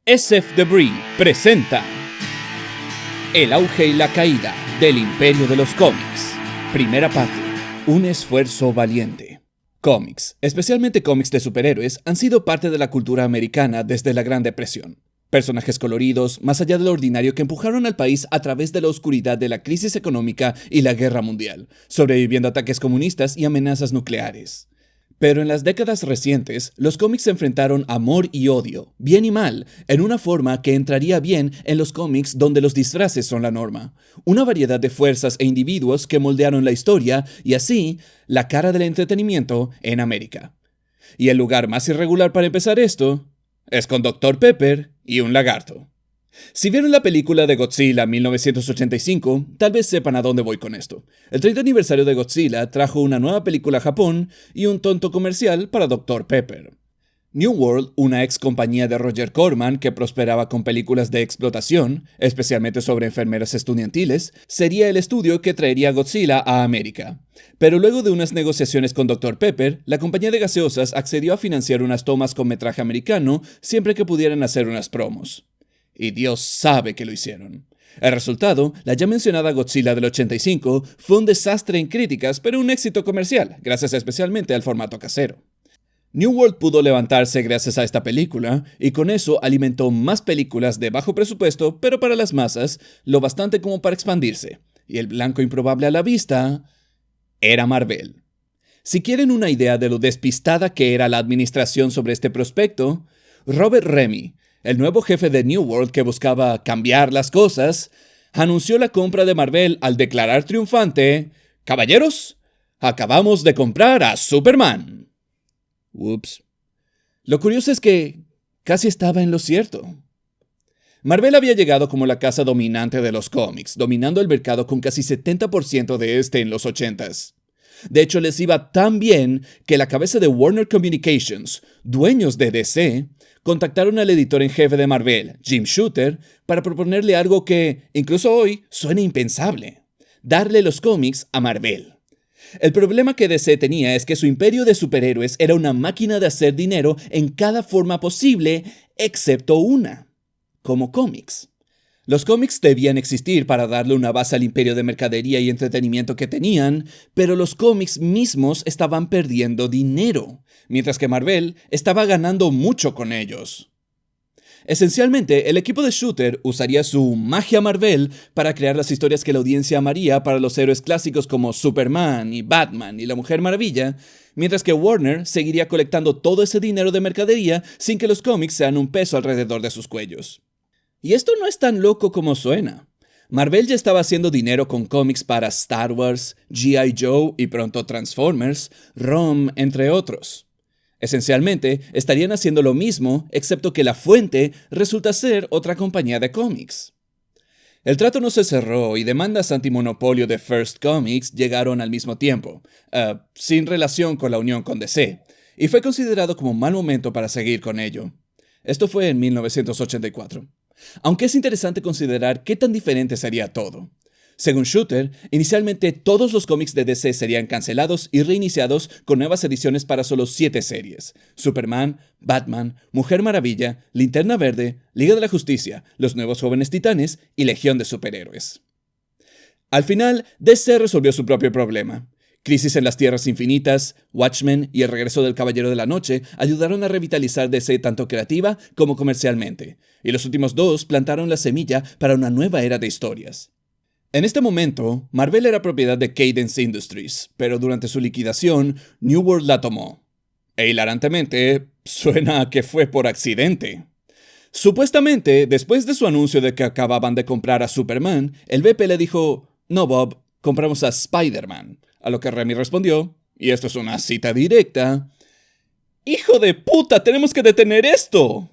SF Debris presenta El auge y la caída del imperio de los cómics. Primera parte. Un esfuerzo valiente. Cómics, especialmente cómics de superhéroes, han sido parte de la cultura americana desde la Gran Depresión. Personajes coloridos, más allá de lo ordinario, que empujaron al país a través de la oscuridad de la crisis económica y la guerra mundial, sobreviviendo a ataques comunistas y amenazas nucleares. Pero en las décadas recientes, los cómics se enfrentaron amor y odio, bien y mal, en una forma que entraría bien en los cómics donde los disfraces son la norma. Una variedad de fuerzas e individuos que moldearon la historia y así, la cara del entretenimiento en América. Y el lugar más irregular para empezar esto es con Dr. Pepper y un lagarto. Si vieron la película de Godzilla 1985, tal vez sepan a dónde voy con esto. El 30 aniversario de Godzilla trajo una nueva película a Japón y un tonto comercial para Dr. Pepper. New World, una ex compañía de Roger Corman que prosperaba con películas de explotación, especialmente sobre enfermeras estudiantiles, sería el estudio que traería Godzilla a América. Pero luego de unas negociaciones con Dr. Pepper, la compañía de gaseosas accedió a financiar unas tomas con metraje americano siempre que pudieran hacer unas promos. Y Dios sabe que lo hicieron. El resultado, la ya mencionada Godzilla del 85, fue un desastre en críticas, pero un éxito comercial, gracias especialmente al formato casero. New World pudo levantarse gracias a esta película, y con eso alimentó más películas de bajo presupuesto, pero para las masas, lo bastante como para expandirse. Y el blanco improbable a la vista era Marvel. Si quieren una idea de lo despistada que era la administración sobre este prospecto, Robert Remy, el nuevo jefe de New World que buscaba cambiar las cosas, anunció la compra de Marvel al declarar triunfante: «Caballeros, acabamos de comprar a Superman». Ups. Lo curioso es que casi estaba en lo cierto. Marvel había llegado como la casa dominante de los cómics, dominando el mercado con casi 70% de este en los 80s. De hecho, les iba tan bien que la cabeza de Warner Communications, dueños de DC, contactaron al editor en jefe de Marvel, Jim Shooter, para proponerle algo que, incluso hoy, suena impensable: darle los cómics a Marvel. El problema que DC tenía es que su imperio de superhéroes era una máquina de hacer dinero en cada forma posible, excepto una: como cómics. Los cómics debían existir para darle una base al imperio de mercadería y entretenimiento que tenían, pero los cómics mismos estaban perdiendo dinero, mientras que Marvel estaba ganando mucho con ellos. Esencialmente, el equipo de Shooter usaría su magia Marvel para crear las historias que la audiencia amaría para los héroes clásicos como Superman y Batman y la Mujer Maravilla, mientras que Warner seguiría colectando todo ese dinero de mercadería sin que los cómics sean un peso alrededor de sus cuellos. Y esto no es tan loco como suena. Marvel ya estaba haciendo dinero con cómics para Star Wars, G.I. Joe y pronto Transformers, ROM, entre otros. Esencialmente, estarían haciendo lo mismo, excepto que la fuente resulta ser otra compañía de cómics. El trato no se cerró y demandas antimonopolio de First Comics llegaron al mismo tiempo, sin relación con la unión con DC, y fue considerado como un mal momento para seguir con ello. Esto fue en 1984. Aunque es interesante considerar qué tan diferente sería todo. Según Shooter, inicialmente todos los cómics de DC serían cancelados y reiniciados con nuevas ediciones para solo 7 series: Superman, Batman, Mujer Maravilla, Linterna Verde, Liga de la Justicia, Los Nuevos Jóvenes Titanes y Legión de Superhéroes. Al final, DC resolvió su propio problema. Crisis en las Tierras Infinitas, Watchmen y El Regreso del Caballero de la Noche ayudaron a revitalizar DC tanto creativa como comercialmente, y los últimos dos plantaron la semilla para una nueva era de historias. En este momento, Marvel era propiedad de Cadence Industries, pero durante su liquidación, New World la tomó. E hilarantemente, suena a que fue por accidente. Supuestamente, después de su anuncio de que acababan de comprar a Superman, el VP le dijo: «No, Bob, compramos a Spider-Man». A lo que Remy respondió, y esto es una cita directa: «¡Hijo de puta, tenemos que detener esto!».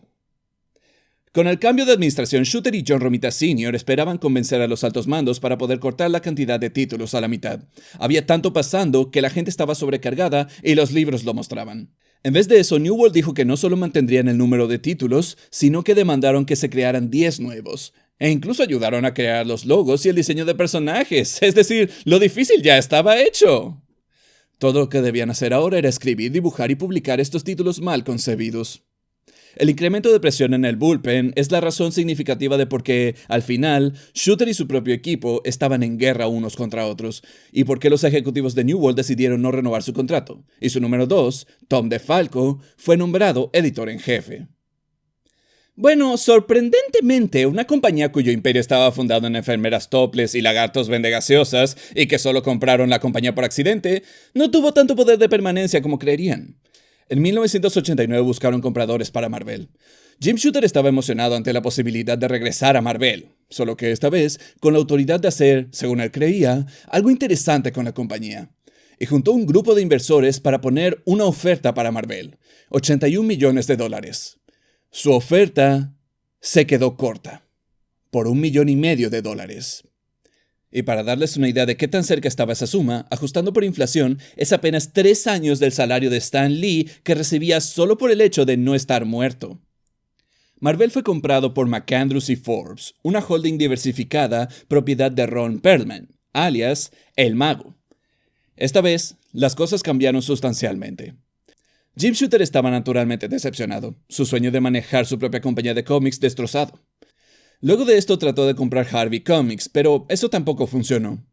Con el cambio de administración, Shooter y John Romita Sr. esperaban convencer a los altos mandos para poder cortar la cantidad de títulos a la mitad. Había tanto pasando que la gente estaba sobrecargada y los libros lo mostraban. En vez de eso, New World dijo que no solo mantendrían el número de títulos, sino que demandaron que se crearan 10 nuevos. E incluso ayudaron a crear los logos y el diseño de personajes. Es decir, lo difícil ya estaba hecho. Todo lo que debían hacer ahora era escribir, dibujar y publicar estos títulos mal concebidos. El incremento de presión en el bullpen es la razón significativa de por qué, al final, Shooter y su propio equipo estaban en guerra unos contra otros, y por qué los ejecutivos de New World decidieron no renovar su contrato. Y su número 2, Tom DeFalco, fue nombrado editor en jefe. Bueno, sorprendentemente, una compañía cuyo imperio estaba fundado en enfermeras topless y lagartos vendegaseosas y que solo compraron la compañía por accidente, no tuvo tanto poder de permanencia como creerían. En 1989 buscaron compradores para Marvel. Jim Shooter estaba emocionado ante la posibilidad de regresar a Marvel, solo que esta vez con la autoridad de hacer, según él creía, algo interesante con la compañía. Y juntó un grupo de inversores para poner una oferta para Marvel, $81 millones. Su oferta se quedó corta, por $1,5 millones. Y para darles una idea de qué tan cerca estaba esa suma, ajustando por inflación, es apenas 3 años del salario de Stan Lee que recibía solo por el hecho de no estar muerto. Marvel fue comprado por McAndrews y Forbes, una holding diversificada propiedad de Ron Perlman, alias El Mago. Esta vez, las cosas cambiaron sustancialmente. Jim Shooter estaba naturalmente decepcionado, su sueño de manejar su propia compañía de cómics destrozado. Luego de esto trató de comprar Harvey Comics, pero eso tampoco funcionó.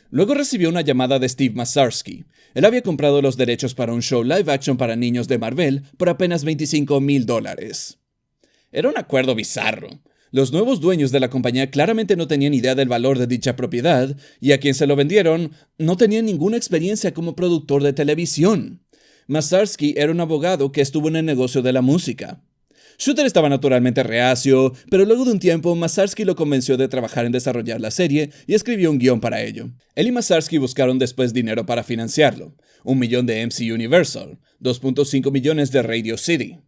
Luego recibió una llamada de Steve Masarsky. Él había comprado los derechos para un show live action para niños de Marvel por apenas $25,000. Era un acuerdo bizarro. Los nuevos dueños de la compañía claramente no tenían idea del valor de dicha propiedad, y a quien se lo vendieron no tenían ninguna experiencia como productor de televisión. Masarsky era un abogado que estuvo en el negocio de la música. Shooter estaba naturalmente reacio, pero luego de un tiempo Masarsky lo convenció de trabajar en desarrollar la serie y escribió un guión para ello. Él y Masarsky buscaron después dinero para financiarlo, $1 millón de MC Universal, $2.5 millones de Radio City.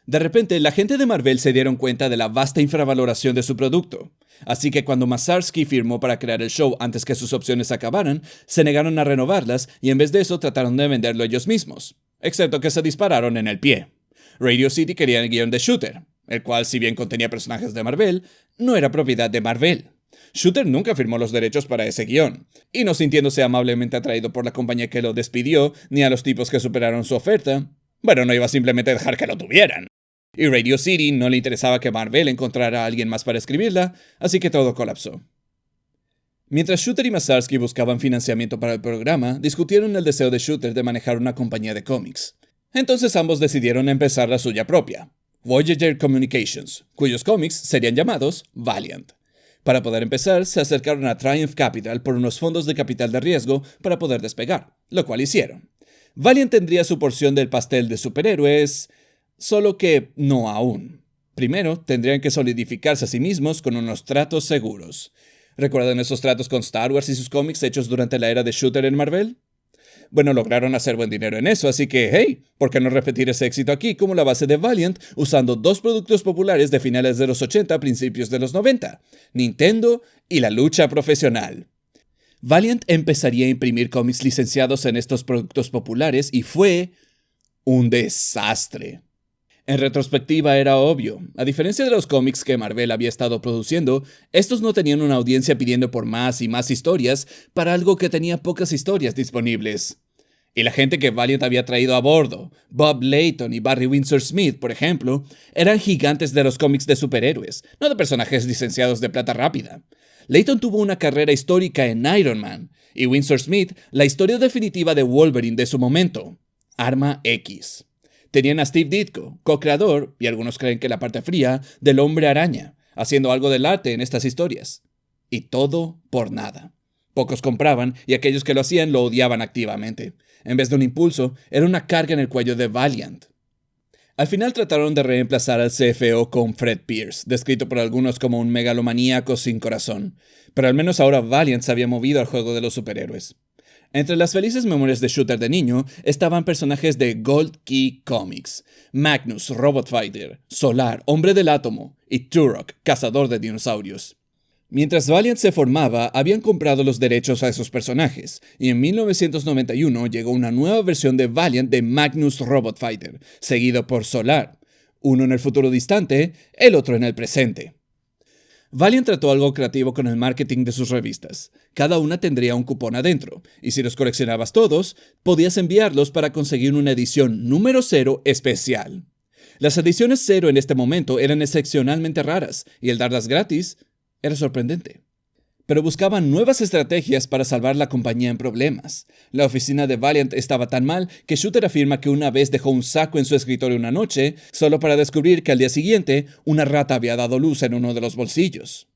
De repente, la gente de Marvel se dieron cuenta de la vasta infravaloración de su producto. Así que cuando Masarsky firmó para crear el show antes que sus opciones acabaran, se negaron a renovarlas y en vez de eso trataron de venderlo ellos mismos. Excepto que se dispararon en el pie. Radio City quería el guión de Shooter, el cual, si bien contenía personajes de Marvel, no era propiedad de Marvel. Shooter nunca firmó los derechos para ese guión, y no sintiéndose amablemente atraído por la compañía que lo despidió, ni a los tipos que superaron su oferta, bueno, no iba simplemente a dejar que lo tuvieran. Y Radio City no le interesaba que Marvel encontrara a alguien más para escribirla, así que todo colapsó. Mientras Shooter y Masarsky buscaban financiamiento para el programa, discutieron el deseo de Shooter de manejar una compañía de cómics. Entonces ambos decidieron empezar la suya propia, Voyager Communications, cuyos cómics serían llamados Valiant. Para poder empezar, se acercaron a Triumph Capital por unos fondos de capital de riesgo para poder despegar, lo cual hicieron. Valiant tendría su porción del pastel de superhéroes, solo que no aún. Primero, tendrían que solidificarse a sí mismos con unos tratos seguros. ¿Recuerdan esos tratos con Star Wars y sus cómics hechos durante la era de Shooter en Marvel? Bueno, lograron hacer buen dinero en eso, así que, hey, ¿por qué no repetir ese éxito aquí como la base de Valiant usando 2 productos populares de finales de los 80 a principios de los 90, Nintendo y la lucha profesional? Valiant empezaría a imprimir cómics licenciados en estos productos populares y fue un desastre. En retrospectiva era obvio. A diferencia de los cómics que Marvel había estado produciendo, estos no tenían una audiencia pidiendo por más y más historias para algo que tenía pocas historias disponibles. Y la gente que Valiant había traído a bordo, Bob Layton y Barry Windsor Smith, por ejemplo, eran gigantes de los cómics de superhéroes, no de personajes licenciados de plata rápida. Layton tuvo una carrera histórica en Iron Man, y Windsor Smith la historia definitiva de Wolverine de su momento, Arma X. Tenían a Steve Ditko, co-creador, y algunos creen que la parte fría, del Hombre Araña, haciendo algo del arte en estas historias. Y todo por nada. Pocos compraban y aquellos que lo hacían lo odiaban activamente. En vez de un impulso, era una carga en el cuello de Valiant. Al final trataron de reemplazar al CFO con Fred Pierce, descrito por algunos como un megalomaníaco sin corazón. Pero al menos ahora Valiant se había movido al juego de los superhéroes. Entre las felices memorias de Shooter de niño estaban personajes de Gold Key Comics, Magnus, Robot Fighter, Solar, Hombre del Átomo y Turok, cazador de dinosaurios. Mientras Valiant se formaba, habían comprado los derechos a esos personajes, y en 1991 llegó una nueva versión de Valiant de Magnus Robot Fighter, seguido por Solar, uno en el futuro distante, el otro en el presente. Valiant trató algo creativo con el marketing de sus revistas. Cada una tendría un cupón adentro, y si los coleccionabas todos, podías enviarlos para conseguir una edición número 0 especial. Las ediciones cero en este momento eran excepcionalmente raras y el darlas gratis era sorprendente. Pero buscaban nuevas estrategias para salvar la compañía en problemas. La oficina de Valiant estaba tan mal que Shooter afirma que una vez dejó un saco en su escritorio una noche, solo para descubrir que al día siguiente una rata había dado luz en uno de los bolsillos.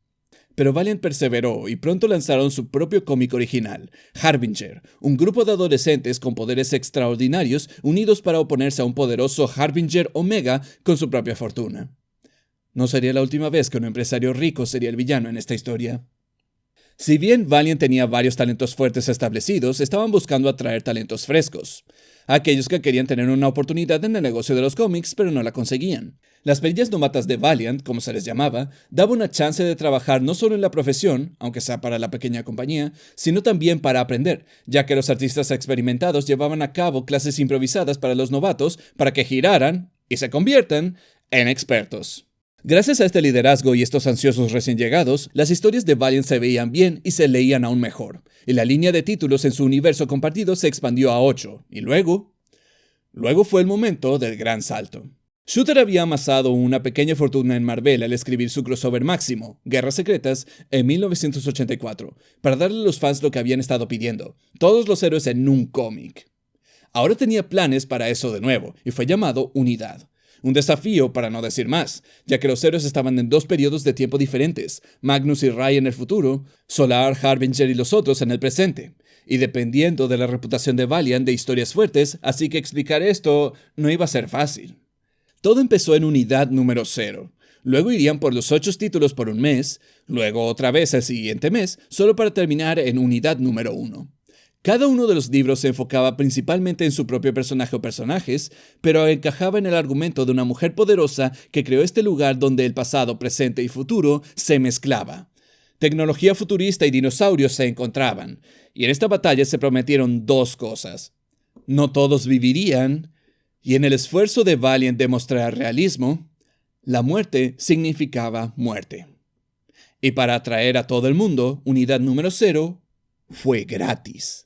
Pero Valiant perseveró y pronto lanzaron su propio cómic original, Harbinger, un grupo de adolescentes con poderes extraordinarios unidos para oponerse a un poderoso Harbinger Omega con su propia fortuna. No sería la última vez que un empresario rico sería el villano en esta historia. Si bien Valiant tenía varios talentos fuertes establecidos, estaban buscando atraer talentos frescos. Aquellos que querían tener una oportunidad en el negocio de los cómics, pero no la conseguían. Las perillas novatas de Valiant, como se les llamaba, daban una chance de trabajar no solo en la profesión, aunque sea para la pequeña compañía, sino también para aprender, ya que los artistas experimentados llevaban a cabo clases improvisadas para los novatos para que giraran y se conviertan en expertos. Gracias a este liderazgo y estos ansiosos recién llegados, las historias de Valiant se veían bien y se leían aún mejor, y la línea de títulos en su universo compartido se expandió a 8, y luego fue el momento del gran salto. Shooter había amasado una pequeña fortuna en Marvel al escribir su crossover máximo, Guerras Secretas, en 1984, para darle a los fans lo que habían estado pidiendo, todos los héroes en un cómic. Ahora tenía planes para eso de nuevo, y fue llamado Unidad. Un desafío, para no decir más, ya que los héroes estaban en dos periodos de tiempo diferentes, Magnus y Rai en el futuro, Solar, Harbinger y los otros en el presente. Y dependiendo de la reputación de Valiant de historias fuertes, así que explicar esto no iba a ser fácil. Todo empezó en Unidad número 0. Luego irían por los 8 títulos por un mes, luego otra vez el siguiente mes, solo para terminar en Unidad número 1. Cada uno de los libros se enfocaba principalmente en su propio personaje o personajes, pero encajaba en el argumento de una mujer poderosa que creó este lugar donde el pasado, presente y futuro se mezclaba. Tecnología futurista y dinosaurios se encontraban, y en esta batalla se prometieron dos cosas. No todos vivirían, y en el esfuerzo de Valiant de mostrar realismo, la muerte significaba muerte. Y para atraer a todo el mundo, Unidad número 0 fue gratis.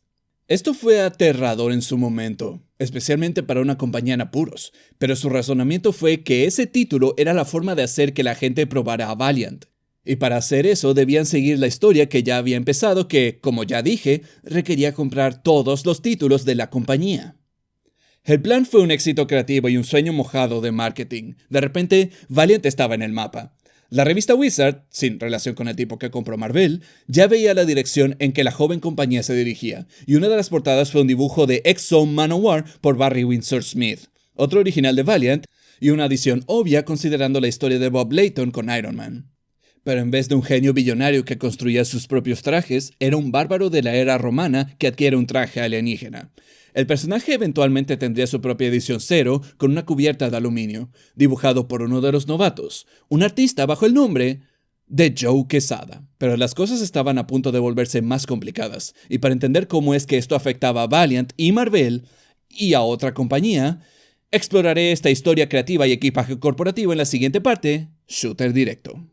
Esto fue aterrador en su momento, especialmente para una compañía en apuros, pero su razonamiento fue que ese título era la forma de hacer que la gente probara a Valiant. Y para hacer eso debían seguir la historia que ya había empezado que, como ya dije, requería comprar todos los títulos de la compañía. El plan fue un éxito creativo y un sueño mojado de marketing. De repente, Valiant estaba en el mapa. La revista Wizard, sin relación con el tipo que compró Marvel, ya veía la dirección en que la joven compañía se dirigía, y una de las portadas fue un dibujo de X-Zone Manowar por Barry Windsor Smith, otro original de Valiant, y una adición obvia considerando la historia de Bob Layton con Iron Man. Pero en vez de un genio billonario que construía sus propios trajes, era un bárbaro de la era romana que adquiere un traje alienígena. El personaje eventualmente tendría su propia edición 0 con una cubierta de aluminio, dibujado por uno de los novatos, un artista bajo el nombre de Joe Quesada. Pero las cosas estaban a punto de volverse más complicadas, y para entender cómo es que esto afectaba a Valiant y Marvel y a otra compañía, exploraré esta historia creativa y equipaje corporativo en la siguiente parte, Shooter Directo.